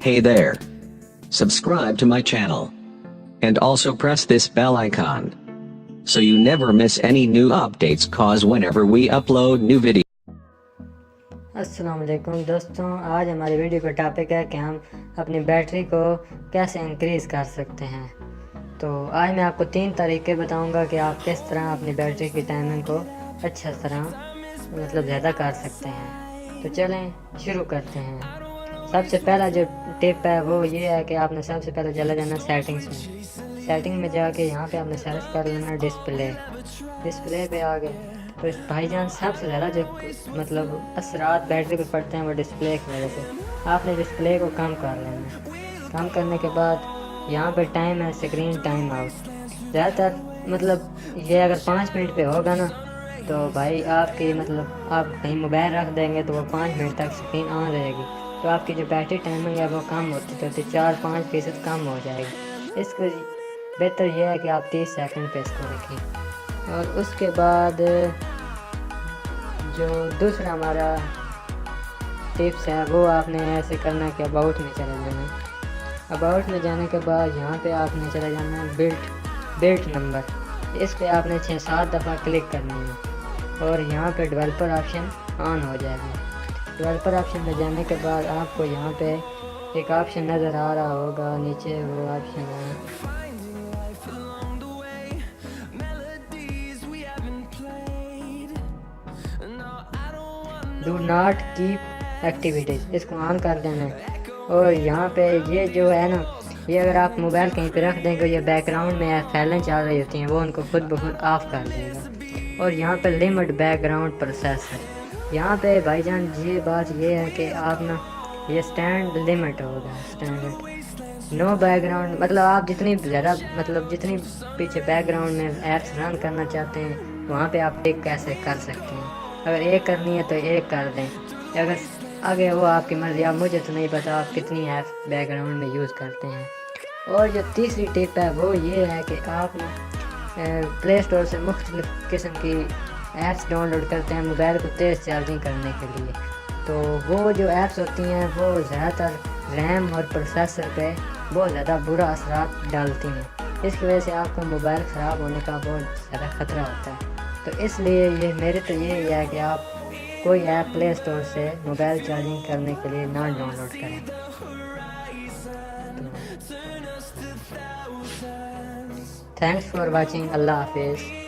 Hey there. Subscribe to my channel. And also press this bell icon. So you never miss any new updates cause whenever we upload new video. अस्सलाम वालेकुम दोस्तों, आज हमारी video का topic है कि हम अपनी बैटरी को कैसे इंक्रीज़ कर सकते हैं। तो आज मैं आपको 3 तरीके बताऊंगा कि आप किस तरह अपनी बैटरी की टाइमिंग को अच्छा तरह ज़्यादा कर सकते हैं। तो चलें शुरू करते हैं। सबसे पहला जो टिप है वो ये है कि आपने सबसे पहले चला जाना सेटिंग्स में। सेटिंग में जाके यहाँ पे आपने सर्च कर लेना डिस्प्ले पे आ गए। तो इस भाईजान सबसे ज़्यादा जो असरात बैटरी पे पड़ते हैं वो डिस्प्ले की वजह से आपने डिस्प्ले को कम कर लेना। कम करने के बाद यहाँ पे टाइम है स्क्रीन टाइम आउट। ज़्यादातर ये अगर 5 मिनट पे होगा ना तो भाई आपकी आप कहीं मोबाइल रख देंगे तो वो 5 मिनट तक स्क्रीन ऑन रहेगी, तो आपकी जो बैटरी टाइमिंग है वो कम होती होती 4-5% कम हो जाएगी। इसको बेहतर यह है कि आप 30 सेकंड पे इसको रखें। और उसके बाद जो दूसरा हमारा टिप्स है वो आपने ऐसे करना कि अबाउट में चले जाना। अबाउट में जाने के बाद यहाँ पे आपने चले जाना बिल्ट नंबर। इस पे आपने 6-7 दफ़ा क्लिक करनी है और यहाँ पे डेवलपर ऑप्शन ऑन हो जाएगा। डेवलपर ऑप्शन में जाने के बाद आपको यहाँ पे एक ऑप्शन नज़र आ रहा होगा नीचे, वो ऑप्शन है डू नॉट कीप एक्टिविटीज़। इसको ऑन कर देना है। और यहाँ पे ये जो है ना, ये अगर आप मोबाइल कहीं पे रख देंगे या बैकग्राउंड में फैलें चल रही होती हैं वो उनको खुद ब खुद ऑफ कर देगा। और यहाँ पे लिमिट बैकग्राउंड प्रोसेसर, यहाँ पे भाईजान ये बात ये है कि आप ना ये स्टैंड लिमिट होगा, स्टैंडर्ड नो बैकग्राउंड। आप जितनी ज़्यादा जितनी पीछे बैकग्राउंड में ऐप्स रन करना चाहते हैं वहाँ पे आप टिक कैसे कर सकते हैं। अगर एक करनी है तो एक कर दें, अगर आगे वो आपकी मर्ज़ी। आप मुझे तो नहीं पता आप कितनी ऐप बैकग्राउंड में यूज़ करते हैं। और जो तीसरी टिप है वो ये है कि आप ना प्ले स्टोर से मुख्तलिफ़ किस्म की ऐप्स डाउनलोड करते हैं मोबाइल को तेज़ चार्जिंग करने के लिए। तो वो जो ऐप्स होती हैं वो ज़्यादातर रैम और प्रोसेसर पे बहुत ज़्यादा बुरा असर डालती हैं। इसकी वजह से आपको मोबाइल ख़राब होने का बहुत ज़्यादा ख़तरा होता है। तो इसलिए ये मेरे तो ये है कि आप कोई ऐप प्ले स्टोर से मोबाइल चार्जिंग करने के लिए ना डाउनलोड करें। Thanks for watching. अल्लाह हाफिज़।